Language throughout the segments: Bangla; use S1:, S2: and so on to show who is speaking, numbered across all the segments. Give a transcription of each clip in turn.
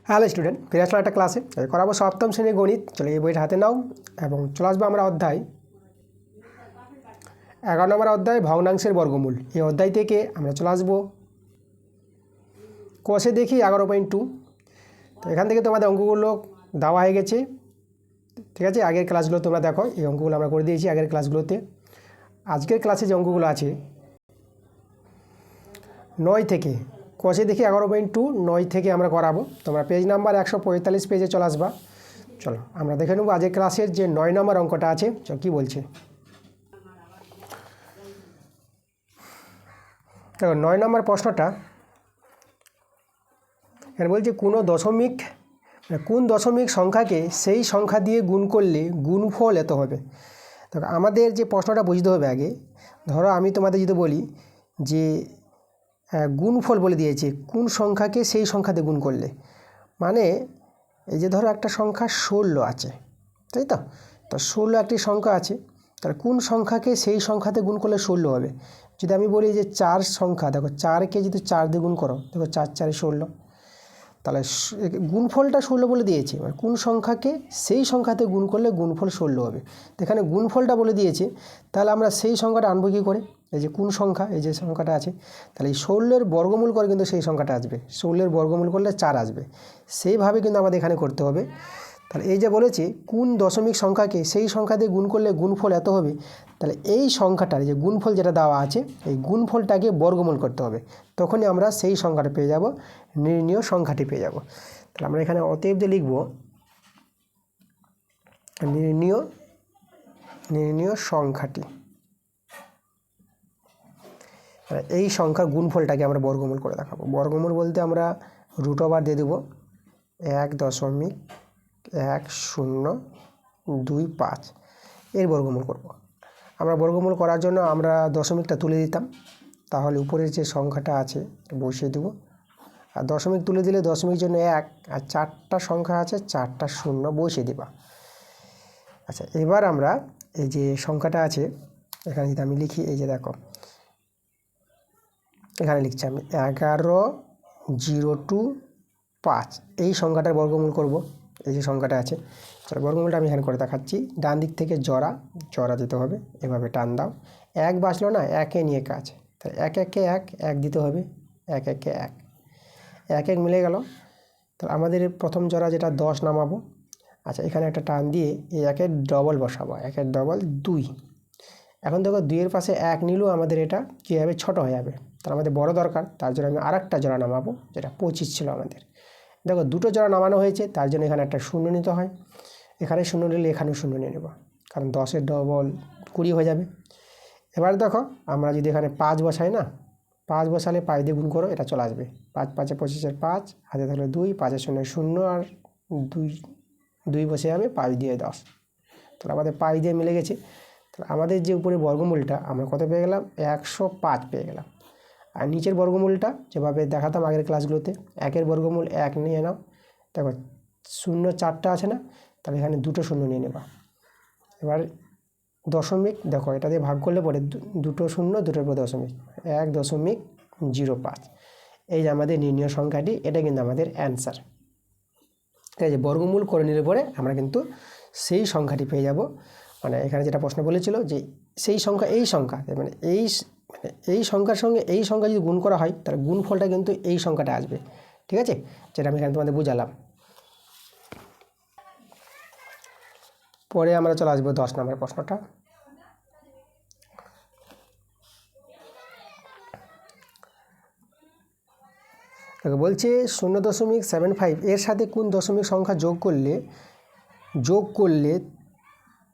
S1: হ্যালো স্টুডেন্ট, ফিরে আসলাম একটা ক্লাসে। করাবো সপ্তম শ্রেণীর গণিত। চলো এই বইটা হাতে নাও এবং চলে আসবো আমরা অধ্যায় 11 নম্বর অধ্যায় ভগ্নাংশের বর্গমূল। এই অধ্যায় থেকে আমরা চলে আসবো কষে দেখি 11.2। তো এখান থেকে তোমাদের অঙ্কগুলো দেওয়া হয়ে গেছে, ঠিক আছে। আগের ক্লাসগুলো তোমরা দেখো, এই অঙ্কগুলো আমরা করে দিয়েছি আগের ক্লাসগুলোতে। আজকের ক্লাসে যে অঙ্কগুলো আছে 9 থেকে কষে দেখি 11.2 9 থেকে আমরা করাবো। তোমরা পেজ নাম্বার 145 পেজে চলে আসবা। চলো আমরা দেখে নেবো আজকের ক্লাসের যে 9 নম্বর অঙ্কটা আছে। চলো কী বলছে দেখো। 9 নম্বর প্রশ্নটা এখানে বলছে কোন দশমিক সংখ্যাকে সেই সংখ্যা দিয়ে গুণ করলে গুণফল এত হবে। দেখো আমাদের যে প্রশ্নটা বুঝতে হবে আগে, ধরো আমি তোমাদের যদি বলি যে গুণফল বলে দিয়েছে কোন সংখ্যাকে সেই সংখ্যাতে গুণ করলে, মানে এই যে ধরো একটা সংখ্যা 16 আছে, তাই তো। তো 16 একটি সংখ্যা আছে, তাহলে কোন সংখ্যাকে সেই সংখ্যাতে গুণ করলে 16 হবে। যদি আমি বলি যে 4 সংখ্যা, দেখো 4কে যদি 4 দিয়ে গুণ করো, দেখো 4 4 16, তাহলে গুণফলটা 16 বলে দিয়েছে। মানে কোন সংখ্যাকে সেই সংখ্যাতে গুণ করলে গুণফল 16 হবে। এখানে গুণফলটা বলে দিয়েছে, তাহলে আমরা সেই সংখ্যাটা আনবো কী করে। এই যে কোন সংখ্যা, এই যে সংখ্যাটা আছে, তাহলে এই 16-এর বর্গমূল করে কিন্তু সেই সংখ্যাটা আসবে। 16-এর বর্গমূল করলে 4 আসবে। সেইভাবে কিন্তু আমাদের এখানে করতে হবে। তাহলে এই যে বলেছে কোন দশমিক সংখ্যাকে সেই সংখ্যা দিয়ে গুণ করলে গুণফল এত হবে, তাহলে এই সংখ্যাটার যে গুণফল যেটা দেওয়া আছে, এই গুণফলটাকে বর্গমূল করতে হবে। তখনই আমরা সেই সংখ্যাটা পেয়ে যাব, নির্ণীয় সংখ্যাটি পেয়ে যাব। তাহলে আমরা এখানে অতএব যে লিখব নির্ণীয় সংখ্যাটি, এই সংখ্যার গুণফলটাকে আমরা বর্গমূল করে দেখাবো। বর্গমূল বলতে আমরা √ওভার দিয়ে দেবো 1.1025 এর বর্গমূল করব। আমরা বর্গমূল করার জন্য আমরা দশমিকটা তুলে দিতাম, তাহলে উপরের যে সংখ্যাটা আছে বসিয়ে দেবো। আর দশমিক তুলে দিলে দশমিক জন্য 1, আর 4টা সংখ্যা আছে 4টা 0 বসিয়ে দেবা। আচ্ছা, এবার আমরা এই যে সংখ্যাটা আছে এখানে যদি আমি লিখি, এই যে দেখো এখানে লিখছি আমি 11.025 এই সংখ্যাটার বর্গমূল করব। এই যে সংখ্যাটা আছে, চলো বর্গমূলটা আমি এখানে করে দেখাচ্ছি। ডান দিক থেকে জরা দিতে হবে, এভাবে টান দাও। 1 বাঁচলো না, 1-এ নিয়ে কাজ, তাই 1 1-এ 1 দিতে হবে, 1 1-এ 1 1 1 মিলে গেল। তো আমাদের প্রথম জরা যেটা 10 নামাবো। আচ্ছা, এখানে একটা টান দিয়ে এই 1-এর ডবল বসাবো, 1-এর ডবল 2। এখন দেখো 2-এর পাশে 1 নিলেও আমাদের এটা কী হবে, ছোটো হয়ে যাবে। তাহলে আমাদের বড় দরকার, তার জন্য আমি আরেকটা জোড়া নামাবো, যেটা 25 ছিল আমাদের। দেখো দুটো জোড়া নামানো হয়েছে, তার জন্য এখানে একটা 0 নিতে হয়। এখানে 0 নিলে এখানেও 0 নিয়ে নেব, কারণ 10-এর ডবল 20 হয়ে যাবে। এবার দেখো আমরা যদি এখানে 5 বসাই না, 5 বসালে 5 দিয়ে গুণ করো, এটা চলে আসবে। 5 5-এ 25-এর 5, হাতে থাকলে 2, 5-এর 0 0, আর 2 বসে যাবে, 5 দিয়ে 10। তাহলে আমাদের 5 দিয়ে মিলে গেছে। তাহলে আমাদের যে উপরে বর্গমূলটা আমরা কত পেয়ে গেলাম, 105 পেয়ে গেলাম। আর নিচের বর্গমূলটা যেভাবে দেখাতাম আগের ক্লাসগুলোতে, 1-এর বর্গমূল 1 নিয়ে নাও। দেখো 0 4টা আছে না, তাহলে এখানে 2টো 0 নিয়ে নেবা। এবার দশমিক, দেখো এটা দিয়ে ভাগ করলে পরে 2টো 0, 2টোর পর দশমিক, 1.05। এই যে আমাদের নির্ণীয় সংখ্যাটি, এটা কিন্তু আমাদের অ্যান্সার। ঠিক আছে, বর্গমূল করে নিলে পরে আমরা কিন্তু সেই সংখ্যাটি পেয়ে যাব। মানে এখানে যেটা প্রশ্ন বলেছিল যে সেই সংখ্যা এই সংখ্যা, মানে এই সংখ্যার সঙ্গে এই সংখ্যা যদি গুণ করা হয়, তাহলে গুণফলটা কিন্তু এই সংখ্যাটা আসবে। ঠিক আছে, যেটা আমি এখানে তোমাদের বুঝালাম। পরে আমরা চলে আসবো 10 নম্বর প্রশ্নটা। বলছে 0.75 এর সাথে কোন দশমিক সংখ্যা যোগ করলে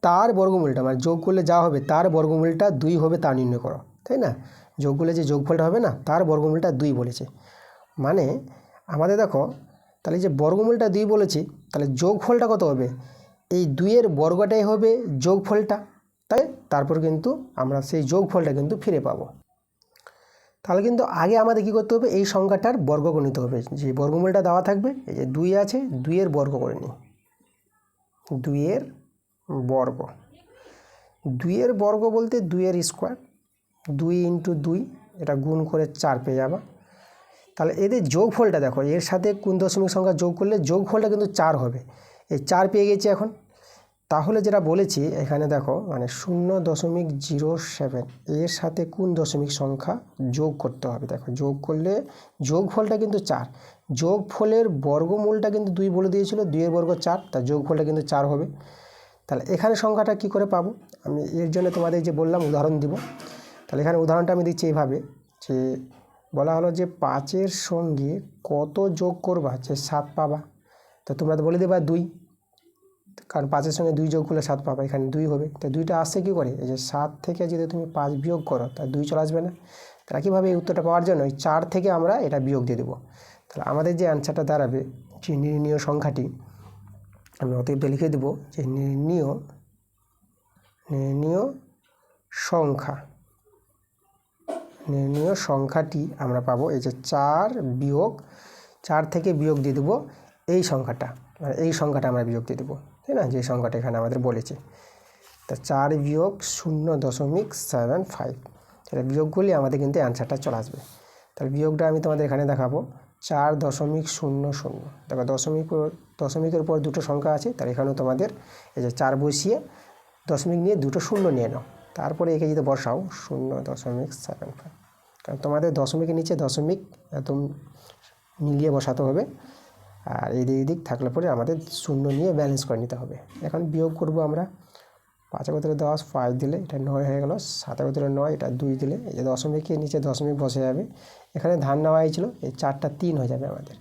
S1: তার বর্গমূলটা, মানে যোগ করলে যা হবে তার বর্গমূলটা 2 হবে, তা নির্ণয় করো। তাই না, যোগ করলে যে যোগফলটা হবে না, তার বর্গমূলটা 2 বলেছে। মানে আমাদের দেখো, তাহলে যে বর্গমূলটা 2 বলেছে, তাহলে যোগফলটা কত হবে, এই 2-এর বর্গটাই হবে যোগফলটা, তাই তারপর কিন্তু আমরা সেই যোগফলটা কিন্তু ফিরে পাবো। তাহলে কিন্তু আগে আমাদের কী করতে হবে, এই সংখ্যাটার বর্গ করে নিতে হবে। যে বর্গমূলটা দেওয়া থাকবে, এই যে 2 আছে, 2-এর বর্গ করে নিই, 2-এর বর্গ। 2-এর বর্গ বলতে 2-এর স্কোয়ার, 2 × 2, এটা গুণ করে 4 পেয়ে যাবা। তাহলে এদের যোগফলটা দেখো, এর সাথে কোন দশমিক সংখ্যা যোগ করলে যোগফলটা কিন্তু 4 হবে। এই 4 পেয়ে গেছি এখন। তাহলে যেটা বলেছি এখানে দেখো, মানে 0.07 এর সাথে কোন দশমিক সংখ্যা যোগ করতে হবে। দেখো যোগ করলে যোগফলটা কিন্তু 4, যোগফলের বর্গমূলটা কিন্তু 2 বলে দিয়েছিল, 2 এর বর্গ 4, তার যোগফলটা কিন্তু 4 হবে। তাহলে এখানে সংখ্যাটা কি করে পাবো, আমি এর জন্য তোমাদের যে বললাম উদাহরণ দিব। তাহলে এখানে উদাহরণটা আমি দিচ্ছি এইভাবে, যে বলা হলো যে 5-এর সঙ্গে কত যোগ করবা যে 7 পাবা। তো তোমরা তো বলে দেবা 2, কারণ 5-এর সঙ্গে 2 যোগ করলে 7 পাবা, এখানে 2 হবে। তো 2টা আসছে কী করে, এই যে 7 থেকে যদি তুমি 5 বিয়োগ করো তা 2 চলে আসবে না। তাহলে কীভাবে এই উত্তরটা পাওয়ার জন্য ওই 4 থেকে আমরা এটা বিয়োগ দিয়ে দেবো। তাহলে আমাদের যে অ্যান্সারটা দাঁড়াবে, যে নির্ণীয় সংখ্যাটি, আমি অতএব লিখে দেবো যে নির্ণীয় সংখ্যাটি আমরা পাবো এই যে 4 থেকে বিয়োগ দিয়ে দেবো এই সংখ্যাটা, মানে এই সংখ্যাটা আমরা বিয়োগ দিয়ে দেবো, তাই না, যে সংখ্যাটা এখানে আমাদের বলেছে। তা 4 বিয়োগ 0.75, সেটা বিয়োগ করলে আমাদের কিন্তু অ্যান্সারটা চলে আসবে। তাহলে বিয়োগটা আমি তোমাদের এখানে দেখাবো, 4.00। দেখো দশমিকের পর দুটো সংখ্যা আছে, তার এখানেও তোমাদের এই যে 4 বসিয়ে দশমিক নিয়ে দুটো শূন্য নিয়ে নাও, তারপরে একে যদি বসাও 0.75, কারণ তোমাদের দশমিকের নিচে দশমিক একদম মিলিয়ে বসাতে হবে, আর এদিক থাকলে পরে আমাদের শূন্য নিয়ে ব্যালেন্স করে নিতে হবে। এখন বিয়োগ করব আমরা, 5×10 5 দিলে এটা 9 হয়ে গেল, 7×9 এটা 2 দিলে এই যে দশমিকের নিচে দশমিক বসে যাবে, এখানে ধান নেওয়া হয়েছিল, এই 4টা 3 হয়ে যাবে আমাদের।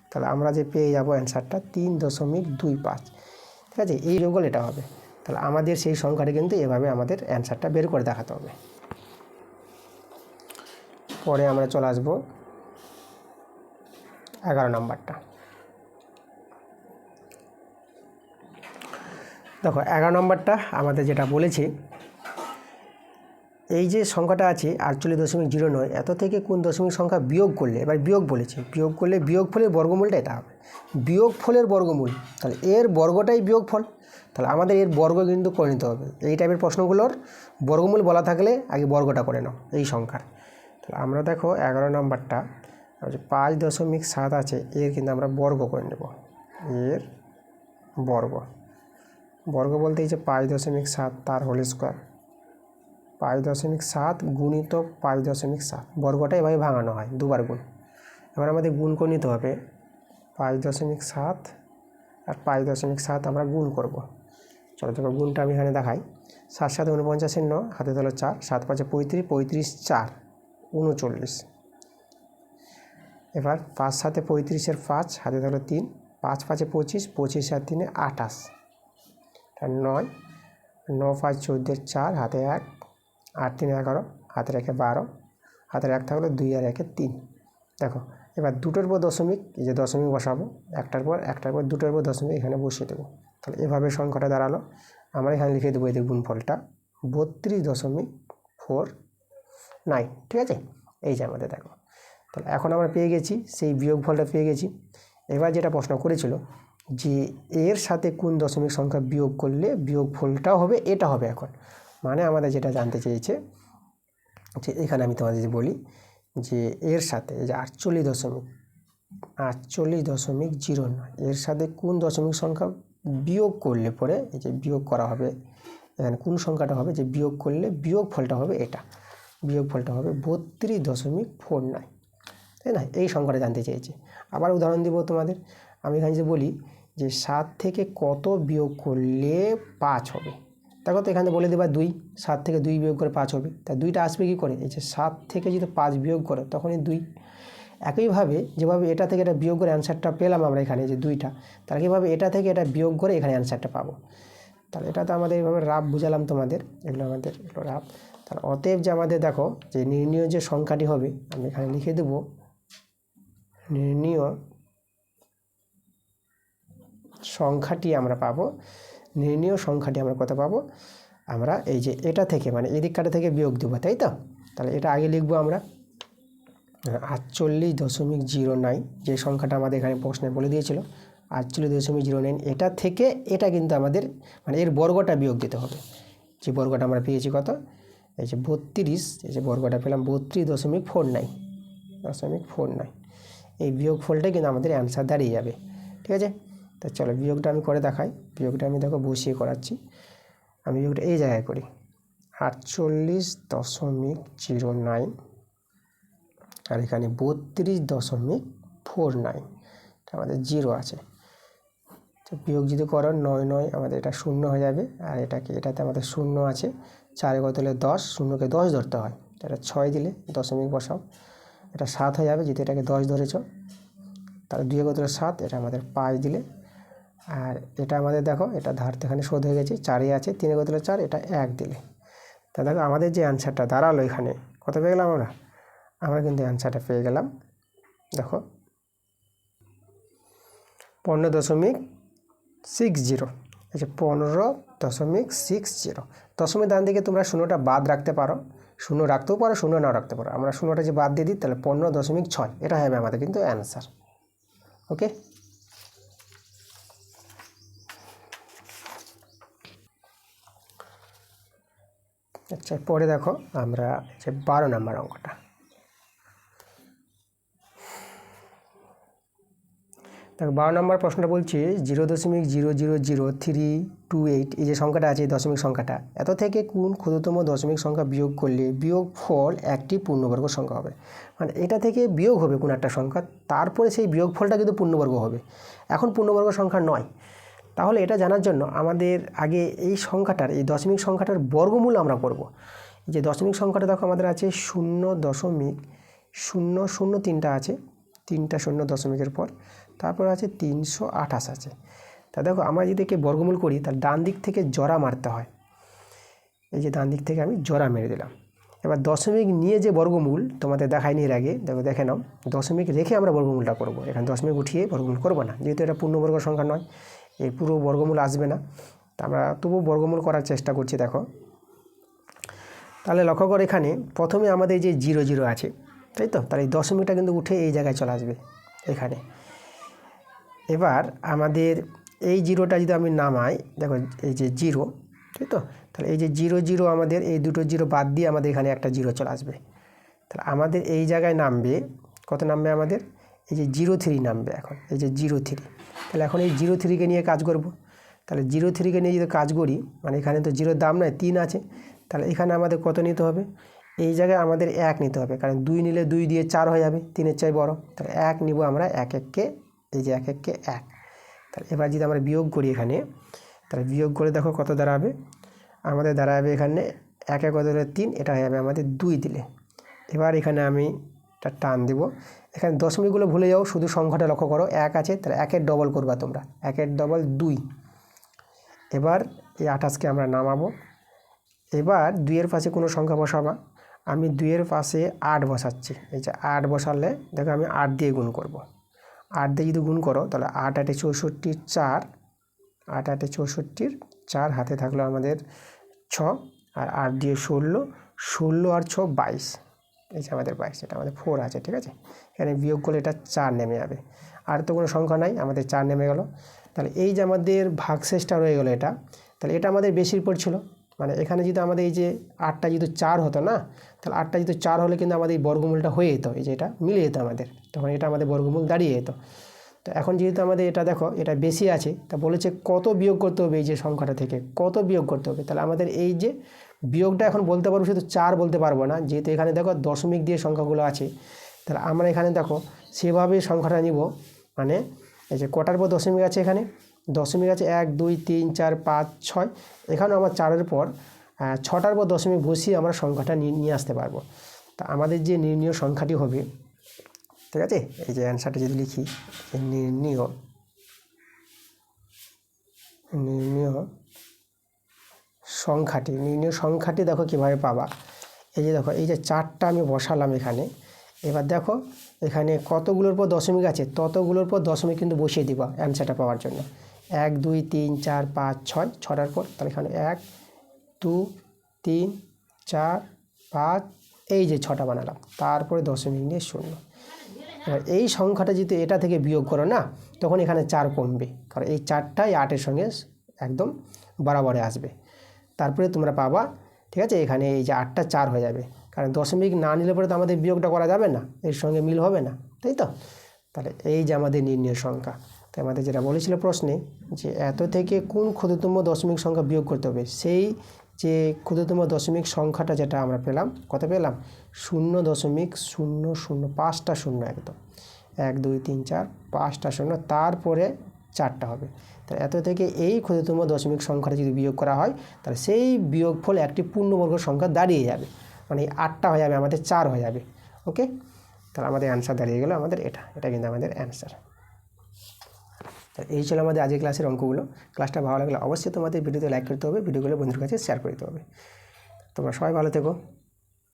S1: তাহলে আমরা যে পেয়ে যাবো অ্যান্সারটা 3.25, ঠিক আছে, এই যোগফল এটা হবে। তাহলে আমাদের সেই সংখ্যাটা কিন্তু এভাবে আমাদের অ্যান্সারটা বের করে দেখাতে হবে। পরে আমরা চলে আসবো 11 নম্বরটা। দেখো 11 নম্বরটা আমাদের যেটা বলেছে, এই যে সংখ্যাটা আছে 48.09, এত থেকে কোন দশমিক সংখ্যা বিয়োগ করলে, এবার বিয়োগ বলেছে, বিয়োগ করলে বিয়োগফলের বর্গমূলটা এটা হবে, বিয়োগফলের বর্গমূল, তাহলে এর বর্গটাই বিয়োগফল। তাহলে আমাদের এর বর্গ কিন্তু করে নিতে হবে। এই টাইপের প্রশ্নগুলোর বর্গমূল বলা থাকলে আগে বর্গটা করে নাও এই সংখ্যার। তাহলে আমরা দেখো 11 নম্বরটা 5.7 আছে, এর কিন্তু আমরা বর্গ করে নেব, এর বর্গ বলতে এই যে 5.7 তার হোল স্কোয়ার, 5.7 গুণিত 5.7, বর্গটা এভাবে ভাঙানো হয়, দুবার গুণ। এবার আমাদের গুণ করে নিতে হবে 5.7 আর 5.7 আমরা গুণ করব। চলো দেখো গুণটা আমি এখানে দেখাই, 7 7 49 9, হাতে ধরো 4, 7 5 35, 35 4 39। এবার 5 7 35 5, হাতে ধরো 3, 5 5 25, 25 আর 3 28, 9 9 5 14 4, হাতে 1, 8 3 11, হাতে রেখে 12, হাতের 1 থাকলো 2 আর 1 3। দেখো এবার দুটোর পর দশমিক, এই যে দশমিক বসাবো, একটার পর দুটোর পর দশমিক এখানে বসিয়ে দেবো। তাহলে এভাবে সংখ্যাটা দাঁড়ালো। আমরা এখানে লিখে দেবো এদের গুণফলটা 32.49, ঠিক আছে, এই যে আমাদের দেখো। তাহলে এখন আমরা পেয়ে গেছি সেই বিয়োগফলটা পেয়ে গেছি। এবার যেটা প্রশ্ন করেছিল যে এর সাথে কোন দশমিক সংখ্যা বিয়োগ করলে বিয়োগফলটাও হবে, এটা হবে। এখন মানে আমাদের যেটা জানতে চেয়েছে যে এখানে আমি তোমাদের যে বলি যে এর সাথে এই যে 48.09 এর সাথে কোন দশমিক সংখ্যা বিয়োগ করলে পরে এই যে বিয়োগ করা হবে, এখানে কোন সংখ্যাটা হবে যে বিয়োগ করলে বিয়োগফলটা হবে, এটা বিয়োগফলটা হবে 32.49, তাই না, এই সংখ্যাটা জানতে চেয়েছে। আবার উদাহরণ দিব তোমাদের, আমি এখানে যে বলি যে 7 থেকে কত বিয়োগ করলে 5 হবে। দেখো তো এখানে বলে দেবা 2, 7 থেকে 2 বিয়োগ করে 5 হবে, তা 2টা আসবে কী করে, এই যে 7 থেকে যদি 5 বিয়োগ করো তখনই 2। একইভাবে যেভাবে এটা থেকে এটা বিয়োগ করে অ্যান্সারটা পেলাম আমরা এখানে যে 2টা, তাহলে কীভাবে এটা থেকে এটা বিয়োগ করে এখানে অ্যান্সারটা পাবো। তাহলে এটা তো আমাদের এইভাবে রাফ বুঝালাম তোমাদের, এগুলো রাফ। তাহলে অতএব যে আমাদের দেখো যে নির্ণীয় যে সংখ্যাটি হবে, আমি এখানে লিখে দেবো নির্ণীয় সংখ্যাটি আমরা পাবো, নির্ণীয় সংখ্যাটি আমরা কত পাবো, আমরা এই যে এটা থেকে মানে এদিক কাটা থেকে বিয়োগ দেবো, তাই তো। তাহলে এটা আগে লিখবো আমরা 48.09, যে সংখ্যাটা আমাদের এখানে প্রশ্নে বলে দিয়েছিল 48.09, এটা থেকে এটা কিন্তু আমাদের মানে এর বর্গটা বিয়োগ দিতে হবে। যে বর্গটা আমরা পেয়েছি কত, এই যে 32, এই যে বর্গটা পেলাম 32.49। এই বিয়োগফলটাই কিন্তু আমাদের অ্যান্সার দাঁড়িয়ে যাবে। ঠিক আছে, তো চলো বিয়োগটা আমি করে দেখাই। বিয়োগটা আমি দেখো বসিয়ে করাচ্ছি। আমি বিয়োগটা এই জায়গায় করি, 48.09 আর এখানে 32.49, আমাদের 0 আছে। তো বিয়োগ যদি করো 9 আমাদের এটা 0 হয়ে যাবে, আর এটাতে আমাদের 0 আছে। 4 কত হলে 10, 0কে 10 ধরতে হয়, এটা 6 দিলে দশমিক বসাও, এটা 7 হয়ে যাবে যেহেতু এটাকে 10 ধরেছ। তাহলে 2 কত হলে 7, এটা আমাদের 5 দিলে। আর এটা আমাদের দেখো এটা ধার এখানে শোধ হয়ে গেছে, 4 আছে, 3 কত হলে 4, এটা 1 দিলে। তা দেখো আমাদের যে অ্যান্সারটা দাঁড়ালো এখানে কত পেয়ে গেলাম আমরা কিন্তু অ্যান্সারটা পেয়ে গেলাম দেখো 15.60। আচ্ছা 15.60। দশমিক ডান দিকে তোমরা 0টা বাদ রাখতে পারো, 0 রাখতেও পারো, 0 নাও রাখতে পারো। আমরা 0টা যে বাদ দিয়ে দিই তাহলে 15.6 এটা হবে আমাদের কিন্তু অ্যান্সার। ওকে, আচ্ছা পরে দেখো আমরা যে 12 নম্বর অঙ্কটা। দেখো 12 নম্বর প্রশ্নটা বলছে 0.0000328 এই যে সংখ্যাটা আছে, এই দশমিক সংখ্যাটা, এত থেকে কোন ক্ষুদ্রতম দশমিক সংখ্যা বিয়োগ করলে বিয়োগফল একটি পূর্ণবর্গ সংখ্যা হবে। মানে এটা থেকে বিয়োগ হবে কোন একটা সংখ্যা, তারপরে সেই বিয়োগফলটা কিন্তু পূর্ণবর্গ হবে, এখন পূর্ণবর্গ সংখ্যা নয়। তাহলে এটা জানার জন্য আমাদের আগে এই সংখ্যাটার, এই দশমিক সংখ্যাটার বর্গমূল আমরা করব। এই যে দশমিক সংখ্যাটা দেখো আমাদের আছে 0.003টা আছে, 3টা 0 দশমিকের পর, তারপর আছে 328 আছে। তা দেখো আমরা যদি একে বর্গমূল করি তাহলে ডান দিক থেকে জোড়া মারতে হয়। এই যে ডান দিক থেকে আমি জোড়া মেরে দিলাম। এবার দশমিক নিয়ে যে বর্গমূল তোমাদের দেখায়নি এর আগে, দেখো দেখে নাও, দশমিক রেখে আমরা বর্গমূলটা করব। এখানে দশমিক উঠিয়ে বর্গমূল করব না, যেহেতু এটা পূর্ণবর্গ সংখ্যা নয়, এই পুরো বর্গমূল আসবে না। তা আমরা তবু বর্গমূল করার চেষ্টা করছি। দেখো তাহলে লক্ষ্য করে এখানে প্রথমে আমাদের যে 0 আছে, তাই তো, তাহলে এই দশমিকটা কিন্তু উঠে এই জায়গায় চলে আসবে এখানে। এবার আমাদের এই 0টা যদি আমি নামাই, দেখো এই যে 0, তাই তো, তাহলে এই যে 0 আমাদের এই দুটো 0 বাদ দিয়ে আমাদের এখানে একটা 0 চলে আসবে। তাহলে আমাদের এই জায়গায় নামবে কত, নামবে আমাদের এই যে 03 নামবে। এখন এই যে 03, তাহলে এখন এই 03কে নিয়ে কাজ করব। তাহলে 03কে নিয়ে যদি কাজ করি, মানে এখানে তো 0 দাম নয়, 3 আছে, তাহলে এখানে আমাদের কত নিতে হবে, এই জায়গায় আমাদের 1 নিতে হবে, কারণ 2 নিলে 2 দিয়ে 4 হয়ে যাবে, 3-এর চেয়ে বড়। তাহলে 1 নিব আমরা, 1-1কে, এই যে 1-1কে 1। তাহলে এবার যদি আমরা বিয়োগ করি এখানে, তাহলে বিয়োগ করে দেখো কত দাঁড়াবে, আমাদের দাঁড়াবে এখানে 1 কত হলে 3, এটা হয়ে যাবে আমাদের 2 দিলে। এবার এখানে আমি একটা টান দেব, এখানে দশমিকগুলো ভুলে যাও, শুধু সংখ্যাটা লক্ষ্য করো, 1 আছে, তাহলে 1-এর ডবল করবা তোমরা, 1-এর ডবল 2। এবার এই 28কে আমরা নামাবো। এবার 2-এর পাশে কোনো সংখ্যা বসাবা, আমি 2-এর পাশে 8 বসাচ্ছি। এই যে 8 বসালে দেখো আমি 8 দিয়ে গুণ করব। 8 দিয়ে যদি গুণ করো তাহলে 8-8 64, 4, 8-8 64, 4 হাতে থাকলো আমাদের 6, আর 8 দিয়ে 16, 16 আর 6 22, এই যে আমাদের 22, এটা আমাদের 4 আছে। ঠিক আছে, এখানে বিয়োগ করলে এটা 4 নেমে যাবে, আর তো কোনো সংখ্যা নাই, আমাদের 4 নেমে গেল। তাহলে এই যে আমাদের ভাগশেষটা রয়ে গেলো এটা, তাহলে এটা আমাদের বেশির পড়ছিল। মানে এখানে যদি আমাদের এই যে 8টা যদি 4 হতো না, তাহলে 8টা যদি 4 হলে কিন্তু আমাদের এই বর্গমূলটা হয়ে যেত, এই যে এটা মিলে যেত আমাদের, তখন এটা আমাদের বর্গমূল দাঁড়িয়ে যেত। তো এখন যেহেতু আমাদের এটা দেখো এটা বেশি আছে, তা বলেছে কত বিয়োগ করতে হবে, এই যে সংখ্যাটা থেকে কত বিয়োগ করতে হবে। তাহলে আমাদের এই যে বিয়োগটা এখন বলতে পারবো, শুধু 4 বলতে পারবো না, যেহেতু এখানে দেখো দশমিক দিয়ে সংখ্যাগুলো আছে। তাহলে আমরা এখানে দেখো সেভাবে সংখ্যাটা নিব, মানে এই যে কটার পর দশমিক আছে, এখানে দশমিক আছে 1 2 3 4 5 6, এখানেও আমার 4-এর পর 6টার পর দশমিক বসিয়ে আমরা সংখ্যাটা নিয়ে আসতে পারবো। তা আমাদের যে নির্ণীয় সংখ্যাটি হবে, ঠিক আছে, এই যে অ্যান্সারটা যদি লিখি, নির্ণীয় সংখ্যাটি দেখো কীভাবে পাবা। এই যে দেখো এই যে 4টা আমি বসালাম এখানে, এবার দেখো এখানে কতগুলোর পর দশমিক আছে, ততগুলোর পর দশমিক কিন্তু বসিয়ে দিবা অ্যান্সারটা পাওয়ার জন্য। 1 2 3 4 5 6, 6টার পর, তাহলে এখানে 1 2 3 4 5, এই যে 6টা বানালাম, তারপরে দশমিক নিয়ে 0। এবার এই সংখ্যাটা যদি এটা থেকে বিয়োগ করো না, তখন এখানে 4 কমবে, কারণ এই 4টাই 8-এর সঙ্গে একদম বরাবরে আসবে। তারপরে তোমরা পাবা, ঠিক আছে, এখানে এই যে 8টা 4 হয়ে যাবে, কারণ দশমিক না নিলে পরে তো আমাদের বিয়োগটা করা যাবে না, এর সঙ্গে মিল হবে না, তাই তো। তাহলে এই যে আমাদের নির্ণয় সংখ্যা। তাই আমাদের যেটা বলেছিল প্রশ্নে যে এত থেকে কোন ক্ষুদ্রতম দশমিক সংখ্যা বিয়োগ করতে হবে, সেই যে ক্ষুদ্রতম দশমিক সংখ্যাটা যেটা আমরা পেলাম, কত পেলাম 0.005টা শূন্য, একদম 1 2 3 4 5টা শূন্য, তারপরে 4টা হবে। তাহলে এত থেকে এই ক্ষুদ্রতম দশমিক সংখ্যাটা যদি বিয়োগ করা হয় তাহলে সেই বিয়োগফল একটি পূর্ণবর্গ সংখ্যা দাঁড়িয়ে যাবে, মানে 8টা হয়ে যাবে আমাদের 4 হয়ে যাবে। ওকে, তাহলে আমাদের অ্যান্সার দাঁড়িয়ে গেল আমাদের এটা কিন্তু আমাদের অ্যান্সার। এই ছিল আমাদের আজকের ক্লাসের অঙ্কগুলো। ক্লাসটা ভালো লাগলে অবশ্যই তোমাদের ভিডিওতে লাইক করতে হবে, ভিডিওগুলো বন্ধুদের কাছে শেয়ার করে দিতে হবে। তোমরা সবাই ভালো থেকো।